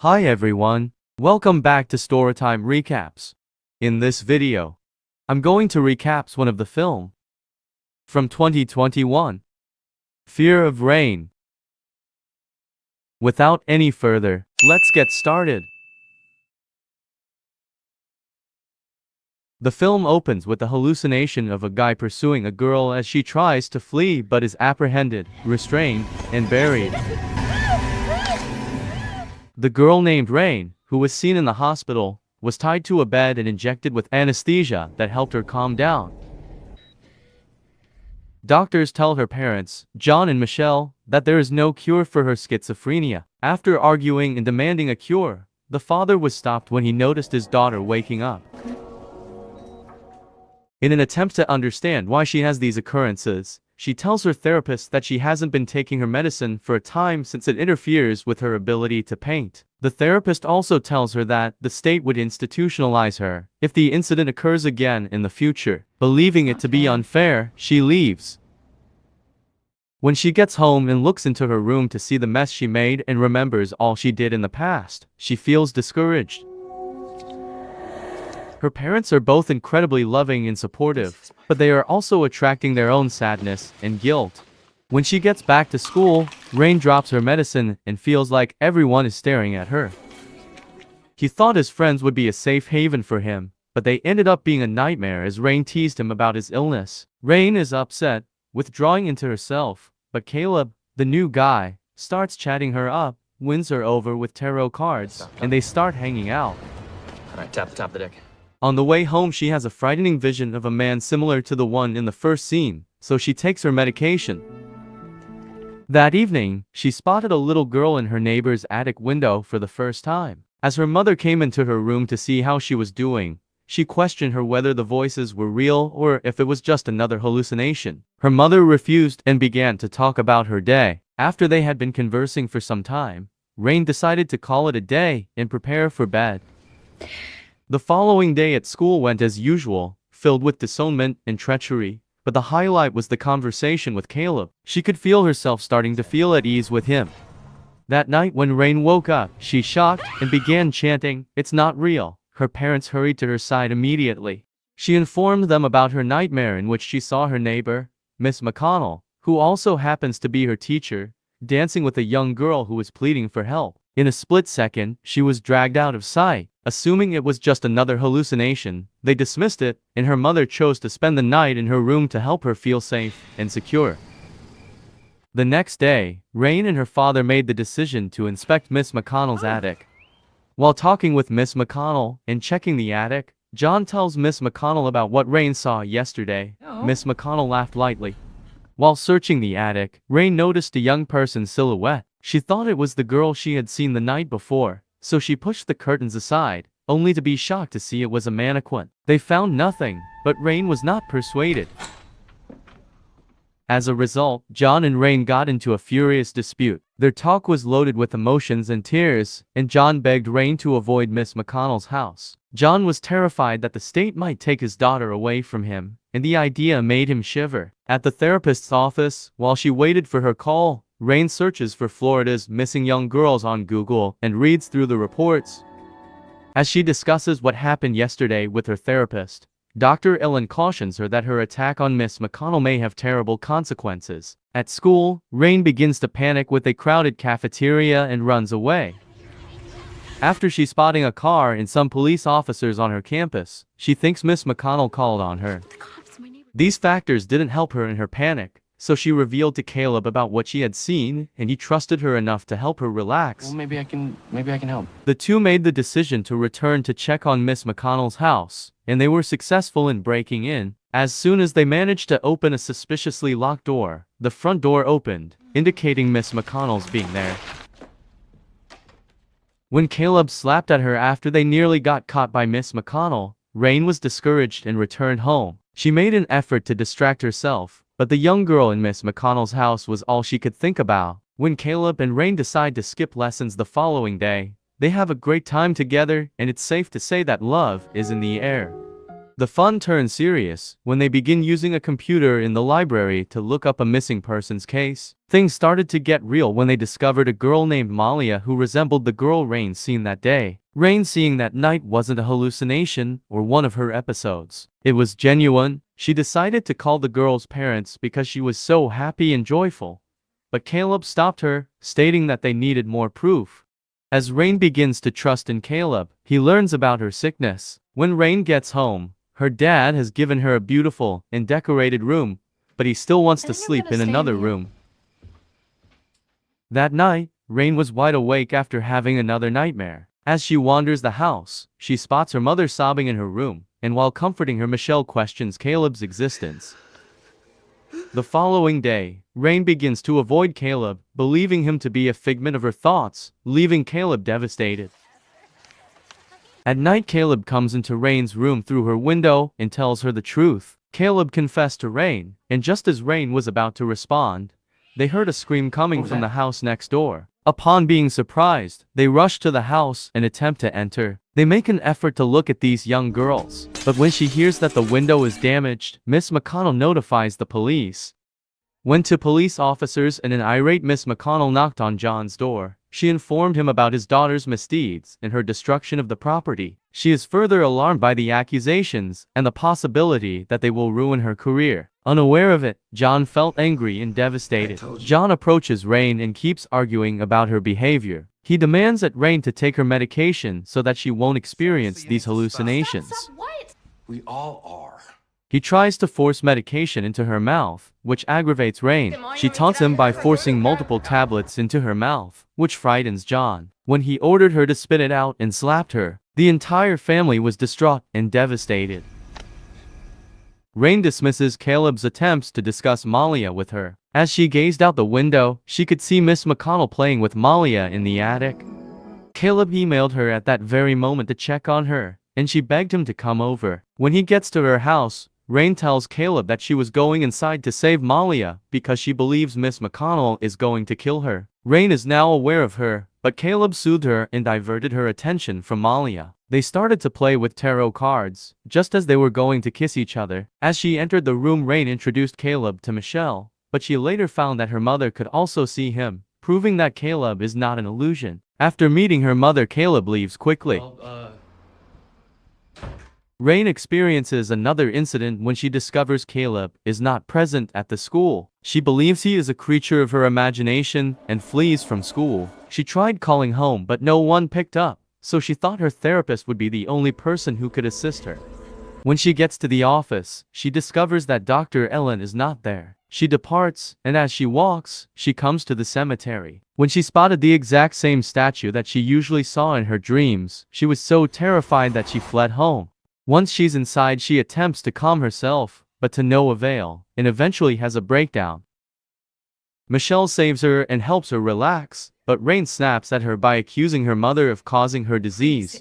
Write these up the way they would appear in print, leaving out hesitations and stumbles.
Hi everyone, welcome back to Storytime Recaps. In this video, I'm going to recap one of the film from 2021, Fear of Rain. Without any further, let's get started. The film opens with the hallucination of a guy pursuing a girl as she tries to flee but is apprehended, restrained, and buried. The girl named Rain, who was seen in the hospital, was tied to a bed and injected with anesthesia that helped her calm down. Doctors tell her parents, John and Michelle, that there is no cure for her schizophrenia. After arguing and demanding a cure, the father was stopped when he noticed his daughter waking up. In an attempt to understand why she has these occurrences, she tells her therapist that she hasn't been taking her medicine for a time since it interferes with her ability to paint. The therapist also tells her that the state would institutionalize her if the incident occurs again in the future. Believing it to be unfair, she leaves. When she gets home and looks into her room to see the mess she made and remembers all she did in the past, she feels discouraged. Her parents are both incredibly loving and supportive, but they are also attracting their own sadness and guilt. When she gets back to school, Rain drops her medicine and feels like everyone is staring at her. He thought his friends would be a safe haven for him, but they ended up being a nightmare as Rain teased him about his illness. Rain is upset, withdrawing into herself, but Caleb, the new guy, starts chatting her up, wins her over with tarot cards, and they start hanging out. Alright, tap the top of the deck. On the way home, she has a frightening vision of a man similar to the one in the first scene, so she takes her medication. That evening, she spotted a little girl in her neighbor's attic window for the first time. As her mother came into her room to see how she was doing, she questioned her whether the voices were real or if it was just another hallucination. Her mother refused and began to talk about her day. After they had been conversing for some time, Rain decided to call it a day and prepare for bed. The following day at school went as usual, filled with disownment and treachery, but the highlight was the conversation with Caleb. She could feel herself starting to feel at ease with him. That night when Rain woke up, she shocked and began chanting, "It's not real." Her parents hurried to her side immediately. She informed them about her nightmare in which she saw her neighbor, Miss McConnell, who also happens to be her teacher, dancing with a young girl who was pleading for help. In a split second, she was dragged out of sight. Assuming it was just another hallucination, they dismissed it, and her mother chose to spend the night in her room to help her feel safe and secure. The next day, Rain and her father made the decision to inspect Miss McConnell's attic. While talking with Miss McConnell and checking the attic, John tells Miss McConnell about what Rain saw yesterday. Miss McConnell laughed lightly. While searching the attic, Rain noticed a young person's silhouette. She thought it was the girl she had seen the night before, so she pushed the curtains aside, only to be shocked to see it was a mannequin. They found nothing, but Rain was not persuaded. As a result, John and Rain got into a furious dispute. Their talk was loaded with emotions and tears, and John begged Rain to avoid Miss McConnell's house. John was terrified that the state might take his daughter away from him, and the idea made him shiver. At the therapist's office, while she waited for her call, Rain searches for Florida's missing young girls on Google and reads through the reports. As she discusses what happened yesterday with her therapist, Dr. Ellen cautions her that her attack on Miss McConnell may have terrible consequences. At school, Rain begins to panic with a crowded cafeteria and runs away. After she spotting a car and some police officers on her campus, she thinks Miss McConnell called on her. These factors didn't help her in her panic, so she revealed to Caleb about what she had seen, and he trusted her enough to help her relax. Well, maybe I can help. The two made the decision to return to check on Miss McConnell's house, and they were successful in breaking in. As soon as they managed to open a suspiciously locked door, the front door opened, indicating Miss McConnell's being there. When Caleb slapped at her after they nearly got caught by Miss McConnell, Rain was discouraged and returned home. She made an effort to distract herself, but the young girl in Miss McConnell's house was all she could think about. When Caleb and Rain decide to skip lessons the following day, they have a great time together, and it's safe to say that love is in the air. The fun turns serious when they begin using a computer in the library to look up a missing persons case. Things started to get real when they discovered a girl named Malia who resembled the girl Rain seen that day. Rain seeing that night wasn't a hallucination or one of her episodes. It was genuine. She decided to call the girl's parents because she was so happy and joyful. But Caleb stopped her, stating that they needed more proof. As Rain begins to trust in Caleb, he learns about her sickness. When Rain gets home, her dad has given her a beautiful and decorated room, but he still wants to sleep in another room. That night, Rain was wide awake after having another nightmare. As she wanders the house, she spots her mother sobbing in her room, and while comforting her, Michelle questions Caleb's existence. The following day, Rain begins to avoid Caleb, believing him to be a figment of her thoughts, leaving Caleb devastated. At night, Caleb comes into Rain's room through her window and tells her the truth. Caleb confessed to Rain, and just as Rain was about to respond, they heard a scream coming from the house next door. Upon being surprised, they rush to the house and attempt to enter. They make an effort to look at these young girls, but when she hears that the window is damaged, Miss McConnell notifies the police. When two police officers and an irate Miss McConnell knocked on John's door, she informed him about his daughter's misdeeds and her destruction of the property. She is further alarmed by the accusations and the possibility that they will ruin her career. Unaware of it, John felt angry and devastated. John approaches Rain and keeps arguing about her behavior. He demands at Rain to take her medication so that she won't experience these hallucinations. We all are. He tries to force medication into her mouth, which aggravates Rain. She taunts him by forcing multiple tablets into her mouth, which frightens John. When he ordered her to spit it out and slapped her, the entire family was distraught and devastated. Rain dismisses Caleb's attempts to discuss Malia with her. As she gazed out the window, she could see Miss McConnell playing with Malia in the attic. Caleb emailed her at that very moment to check on her, and she begged him to come over. When he gets to her house, Rain tells Caleb that she was going inside to save Malia because she believes Miss McConnell is going to kill her. Rain is now aware of her, but Caleb soothed her and diverted her attention from Malia. They started to play with tarot cards, just as they were going to kiss each other. As she entered the room, Rain introduced Caleb to Michelle, but she later found that her mother could also see him, proving that Caleb is not an illusion. After meeting her mother, Caleb leaves quickly. Rain experiences another incident when she discovers Caleb is not present at the school. She believes he is a creature of her imagination and flees from school. She tried calling home, but no one picked up, so she thought her therapist would be the only person who could assist her. When she gets to the office, she discovers that Dr. Ellen is not there. She departs, and as she walks, she comes to the cemetery. When she spotted the exact same statue that she usually saw in her dreams, she was so terrified that she fled home. Once she's inside, she attempts to calm herself, but to no avail, and eventually has a breakdown. Michelle saves her and helps her relax, but Rain snaps at her by accusing her mother of causing her disease.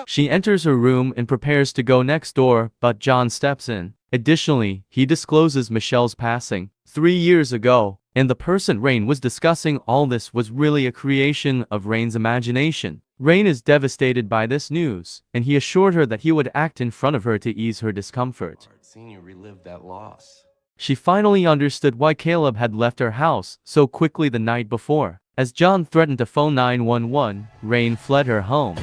She enters her room and prepares to go next door, but John steps in. Additionally, he discloses Michelle's passing 3 years ago, and the person Rain was discussing all this was really a creation of Rain's imagination. Rain is devastated by this news, and he assured her that he would act in front of her to ease her discomfort. Seeing you relive that loss. She finally understood why Caleb had left her house so quickly the night before. As John threatened to phone 911, Rain fled her home.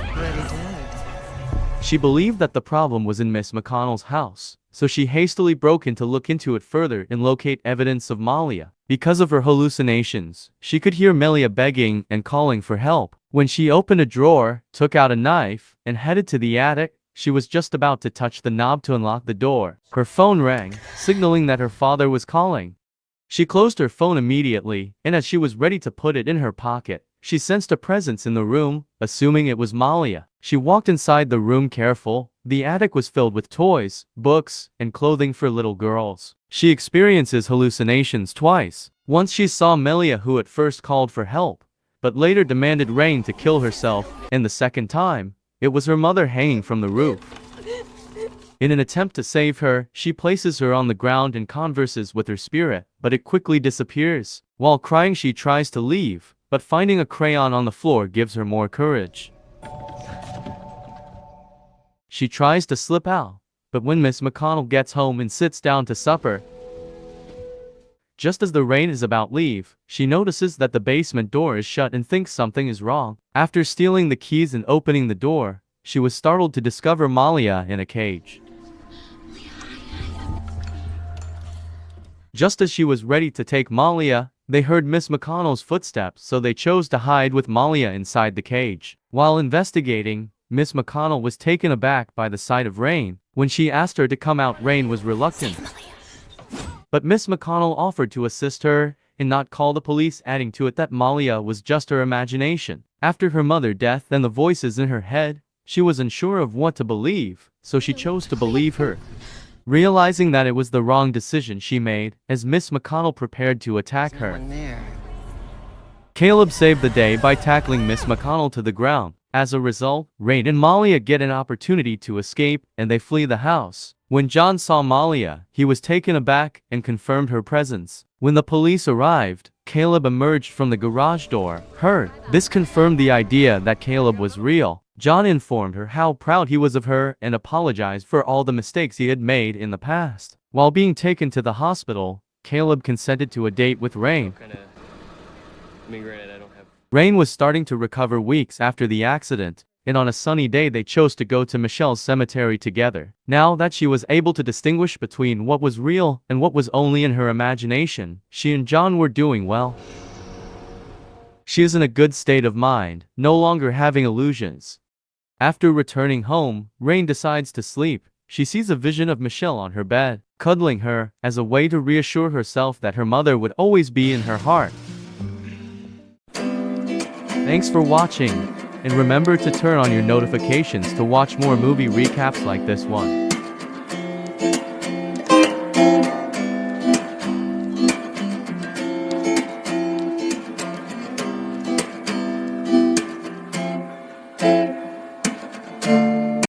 She believed that the problem was in Miss McConnell's house, so she hastily broke in to look into it further and locate evidence of Malia. Because of her hallucinations, she could hear Malia begging and calling for help. When she opened a drawer, took out a knife, and headed to the attic, she was just about to touch the knob to unlock the door. Her phone rang, signaling that her father was calling. She closed her phone immediately, and as she was ready to put it in her pocket, she sensed a presence in the room, assuming it was Malia. She walked inside the room careful. The attic was filled with toys, books, and clothing for little girls. She experiences hallucinations twice. Once she saw Malia, who at first called for help, but later demanded Rain to kill herself, and the second time, it was her mother hanging from the roof. In an attempt to save her, she places her on the ground and converses with her spirit, but it quickly disappears. While crying, she tries to leave, but finding a crayon on the floor gives her more courage. She tries to slip out, But when Miss McConnell gets home and sits down to supper, just as the rain is about leave, she notices that the basement door is shut and thinks something is wrong. After stealing the keys and opening the door, she was startled to discover Malia in a cage. Just as she was ready to take Malia, they heard Miss McConnell's footsteps, so they chose to hide with Malia inside the cage. While investigating, Miss McConnell was taken aback by the sight of Rain. When she asked her to come out, Rain was reluctant. But Miss McConnell offered to assist her and not call the police, adding to it that Malia was just her imagination. After her mother's death and the voices in her head, she was unsure of what to believe, so she chose to believe her. Realizing that it was the wrong decision she made, as Miss McConnell prepared to attack her, Caleb saved the day by tackling Miss McConnell to the ground. As a result, Rain and Malia get an opportunity to escape, and they flee the house. When John saw Malia, he was taken aback and confirmed her presence. When the police arrived, Caleb emerged from the garage door, hurt. This confirmed the idea that Caleb was real. John informed her how proud he was of her and apologized for all the mistakes he had made in the past. While being taken to the hospital, Caleb consented to a date with Rain. Rain was starting to recover weeks after the accident, and on a sunny day they chose to go to Michelle's cemetery together. Now that she was able to distinguish between what was real and what was only in her imagination, she and John were doing well. She is in a good state of mind, no longer having illusions. After returning home, Rain decides to sleep. She sees a vision of Michelle on her bed, cuddling her, as a way to reassure herself that her mother would always be in her heart. Thanks for watching, and remember to turn on your notifications to watch more movie recaps like this one.